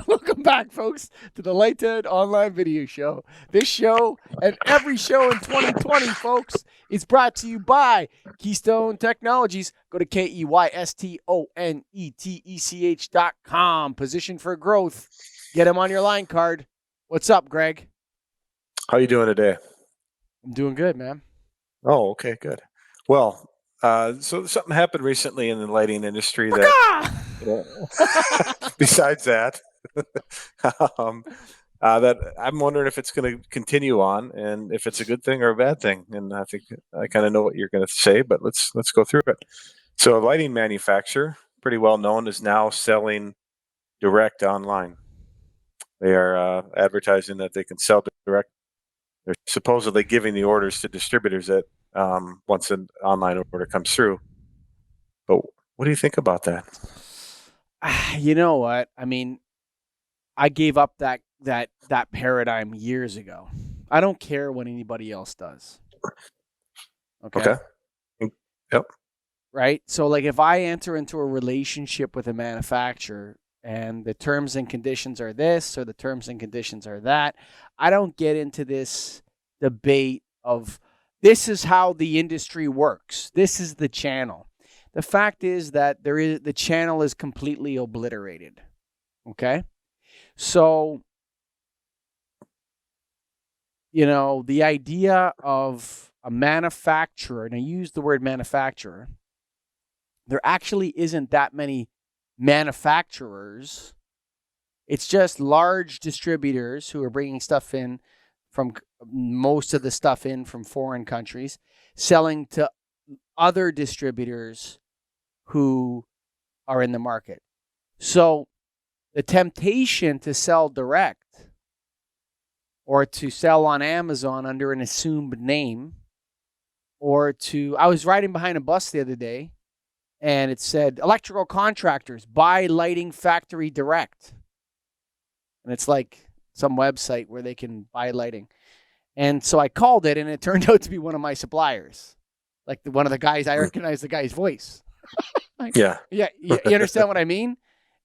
Welcome back, folks, to the Lighthead Online Video Show. This show and every show in 2020, folks, is brought to you by Keystone Technologies. Go to KEYSTONETECH.com. Position for growth. Get them on your line card. What's up, Greg? How you doing today? I'm doing good, man. Oh, okay, good. Well, so something happened recently in the lighting industry that, besides that, that I'm wondering if it's going to continue on and if it's a good thing or a bad thing. And I think I kind of know what you're going to say, but let's go through it. So a lighting manufacturer, pretty well known, is now selling direct online. They are advertising that they can sell direct. They're supposedly giving the orders to distributors that once an online order comes through. But what do you think about that? You know what? I mean, I gave up that paradigm years ago. I don't care what anybody else does. Okay. Yep. Right? So like if I enter into a relationship with a manufacturer and the terms and conditions are this or the terms and conditions are that, I don't get into this debate of this is how the industry works. This is the channel. The fact is that the channel is completely obliterated. Okay? So, the idea of a manufacturer, and I use the word manufacturer, there actually isn't that many manufacturers. It's just large distributors who are bringing stuff in from most of the stuff in from foreign countries, selling to other distributors who are in the market. So the temptation to sell direct or to sell on Amazon under an assumed name I was riding behind a bus the other day and it said, electrical contractors, buy lighting factory direct. And it's like some website where they can buy lighting. And so I called it and it turned out to be one of my suppliers. Like one of the guys, I recognize the guy's voice. Yeah. Yeah. You understand what I mean?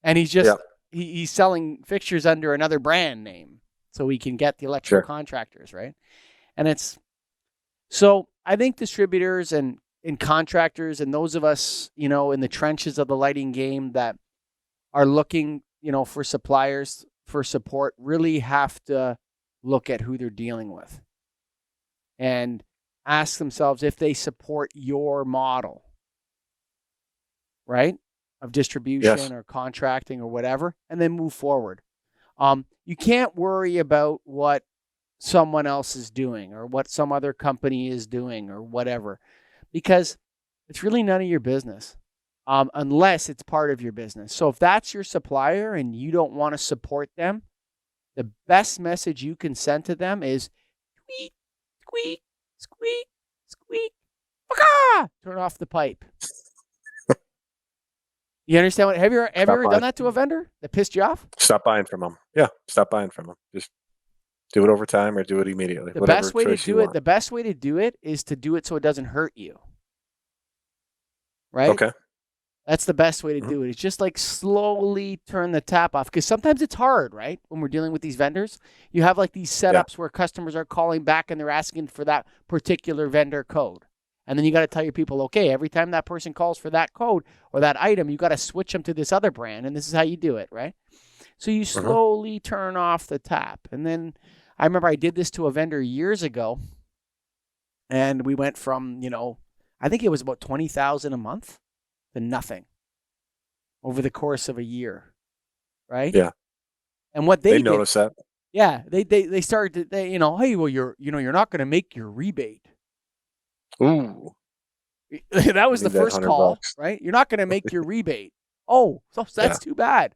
And he's just, he's selling fixtures under another brand name so we can get the electrical contractors, right? And so I think distributors and contractors and those of us, in the trenches of the lighting game that are looking, for suppliers for support really have to look at who they're dealing with and ask themselves if they support your model, right, of distribution or contracting or whatever, and then move forward. You can't worry about what someone else is doing or what some other company is doing or whatever, because it's really none of your business unless it's part of your business. So if that's your supplier and you don't want to support them, the best message you can send to them is squeak, squeak, squeak, squeak, turn off the pipe. You understand what? Have you ever done that to a vendor that pissed you off? Stop buying from them. Yeah, stop buying from them. Just do it over time or do it immediately. The best way to do it is to do it so it doesn't hurt you. Right? Okay. That's the best way to do it. It's just like slowly turn the tap off, because sometimes it's hard, right? When we're dealing with these vendors, you have like these setups where customers are calling back and they're asking for that particular vendor code. And then you got to tell your people, okay, every time that person calls for that code or that item, you got to switch them to this other brand. And this is how you do it, right? So you slowly turn off the tap. And then I remember I did this to a vendor years ago. And we went from, I think it was about $20,000 a month to nothing over the course of a year, right? Yeah. And what they noticed that. Yeah, they started to, hey, well, you're not going to make your rebate. Ooh. That was the first call, right? You're not going to make your rebate. Oh, so that's too bad.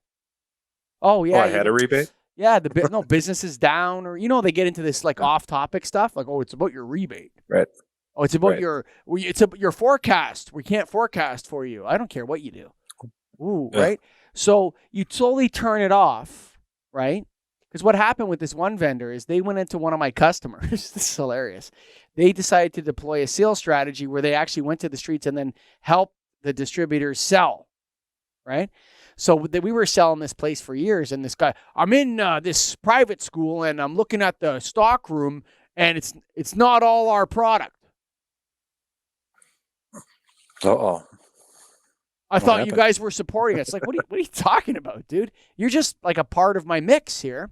Oh, yeah. I had a rebate? Yeah, business is down, or, they get into this like off-topic stuff. Like, oh, it's about your rebate. Right. Oh, it's about your forecast. We can't forecast for you. I don't care what you do. Ooh, right? So you slowly turn it off, right? Because what happened with this one vendor is they went into one of my customers. This is hilarious. They decided to deploy a sales strategy where they actually went to the streets and then helped the distributors sell, right? So we were selling this place for years, and this guy, I'm in this private school, and I'm looking at the stock room, and it's not all our product. Uh-oh. I thought you guys were supporting us. Like, what are you talking about, dude? You're just like a part of my mix here.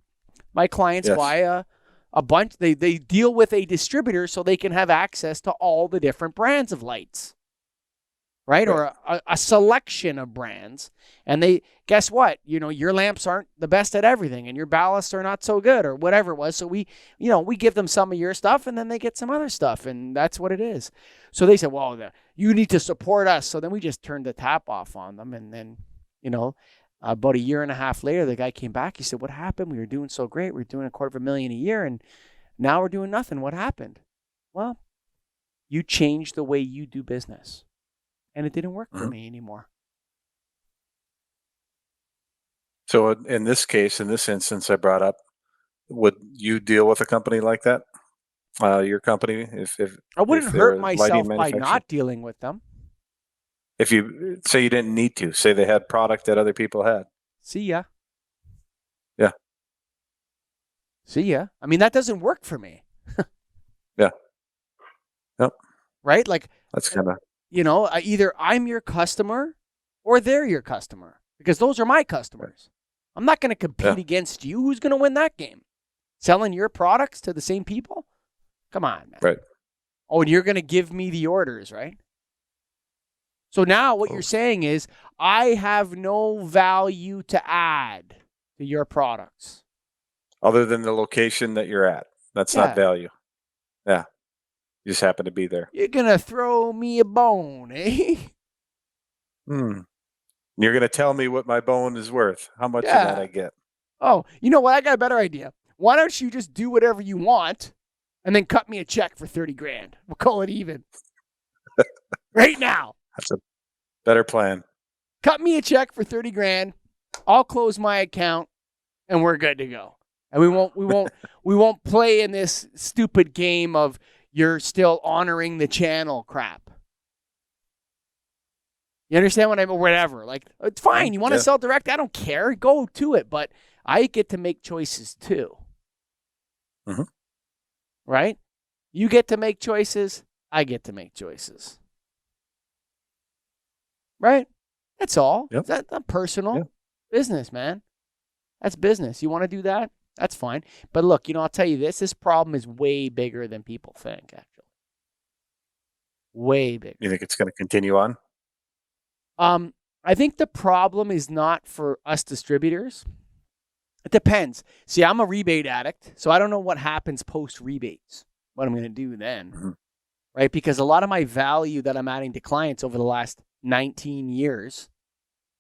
My clients buy a bunch. They deal with a distributor so they can have access to all the different brands of lights, right? Or a selection of brands. And they, guess what? Your lamps aren't the best at everything, and your ballasts are not so good, or whatever it was. So we give them some of your stuff, and then they get some other stuff, and that's what it is. So they said, well, you need to support us. So then we just turned the tap off on them, and then, about a year and a half later, the guy came back. He said, what happened? We were doing so great. We were doing $250,000 a year, and now we're doing nothing. What happened? Well, you changed the way you do business, and it didn't work for me anymore. So in this case, in this instance I brought up, would you deal with a company like that? Your company, if I wouldn't hurt myself by not dealing with them. If you say you didn't need to, say they had product that other people had. See ya. Yeah. See ya. I mean, that doesn't work for me. Yeah. Yep. Right? Like, that's kind of, either I'm your customer or they're your customer, because those are my customers. I'm not going to compete against you. Who's going to win that game? Selling your products to the same people? Come on, man. Right. Oh, and you're going to give me the orders, right? So now what you're saying is, I have no value to add to your products. Other than the location that you're at. That's not value. Yeah. You just happen to be there. You're going to throw me a bone, eh? You're going to tell me what my bone is worth. How much of that I get. Oh, you know what? I got a better idea. Why don't you just do whatever you want and then cut me a check for $30,000? We'll call it even. Right now. That's a better plan. Cut me a check for $30,000. I'll close my account and we're good to go. And we won't play in this stupid game of you're still honoring the channel crap. You understand what I mean? Whatever. Like, it's fine. You want to sell direct? I don't care. Go to it. But I get to make choices too. Mm-hmm. Right? You get to make choices. I get to make choices. Right? That's all. Yep. That's not personal. Business, man. That's business. You want to do that? That's fine. But look, I'll tell you this. This problem is way bigger than people think, actually. Way bigger. You think it's going to continue on? I think the problem is not for us distributors. It depends. See, I'm a rebate addict, so I don't know what happens post-rebates, what I'm going to do then, right? Because a lot of my value that I'm adding to clients over the last 19 years,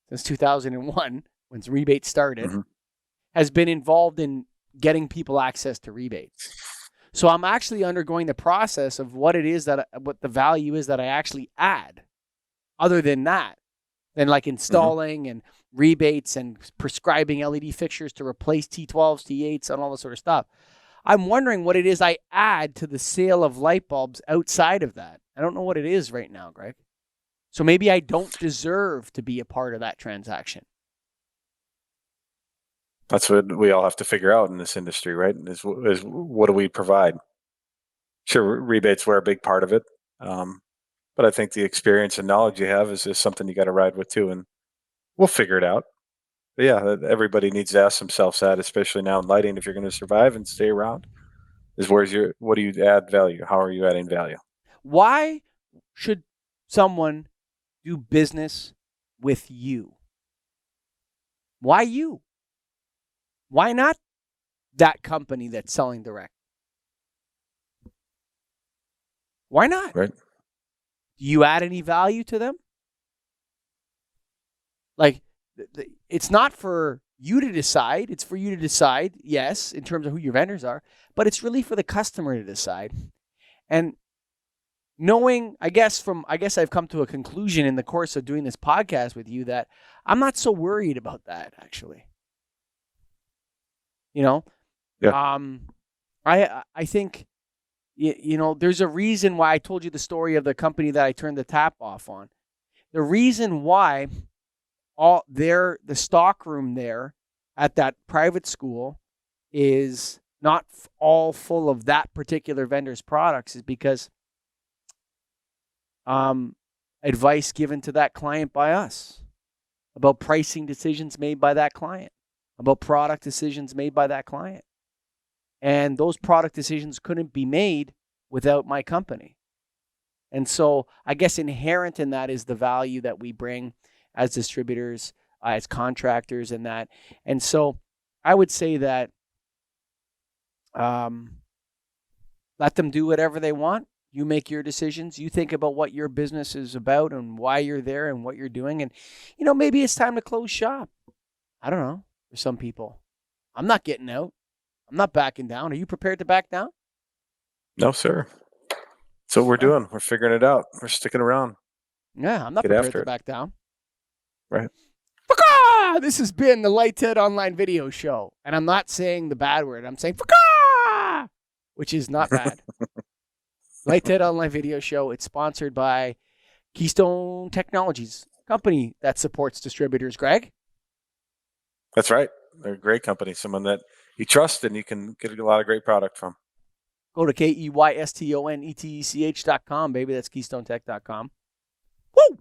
since 2001, when rebates started, has been involved in getting people access to rebates. So I'm actually undergoing the process of what the value is that I actually add, other than that. Than like installing and rebates and prescribing LED fixtures to replace T12s, T8s, and all this sort of stuff. I'm wondering what it is I add to the sale of light bulbs outside of that. I don't know what it is right now, Greg. So maybe I don't deserve to be a part of that transaction. That's what we all have to figure out in this industry, right? Is what do we provide? Sure, rebates were a big part of it. But I think the experience and knowledge you have is something you got to ride with too, and we'll figure it out. But yeah, everybody needs to ask themselves that, especially now in lighting, if you're going to survive and stay around, is what do you add value? How are you adding value? Why should someone do business with you? Why you? Why not that company that's selling direct? Why not? Right. Do you add any value to them? Like, it's not for you to decide. It's for you to decide, yes, in terms of who your vendors are, but it's really for the customer to decide. And knowing, I guess I've come to a conclusion in the course of doing this podcast with you that I'm not so worried about that, actually. Yeah. I think, there's a reason why I told you the story of the company that I turned the tap off on. The reason why the stock room there at that private school is not all full of that particular vendor's products is because advice given to that client by us about pricing decisions made by that client, about product decisions made by that client. And those product decisions couldn't be made without my company. And so I guess inherent in that is the value that we bring as distributors, as contractors and that. And so I would say that let them do whatever they want. You make your decisions. You think about what your business is about and why you're there and what you're doing. And, maybe it's time to close shop. I don't know. For some people, I'm not getting out. I'm not backing down. Are you prepared to back down? No, sir. That's what we're doing. We're figuring it out. We're sticking around. Yeah, I'm not Get prepared after to it. back down. Right. This has been the Lighthead Online Video Show. And I'm not saying the bad word. I'm saying "Fuck-ah!" which is not bad. Lighthead Online Video Show. It's sponsored by Keystone Technologies, company that supports distributors. Greg? That's right. They're a great company. Someone that you trust and you can get a lot of great product from. Go to KEYSTONETECH.com, baby. That's KeystoneTech.com. Woo!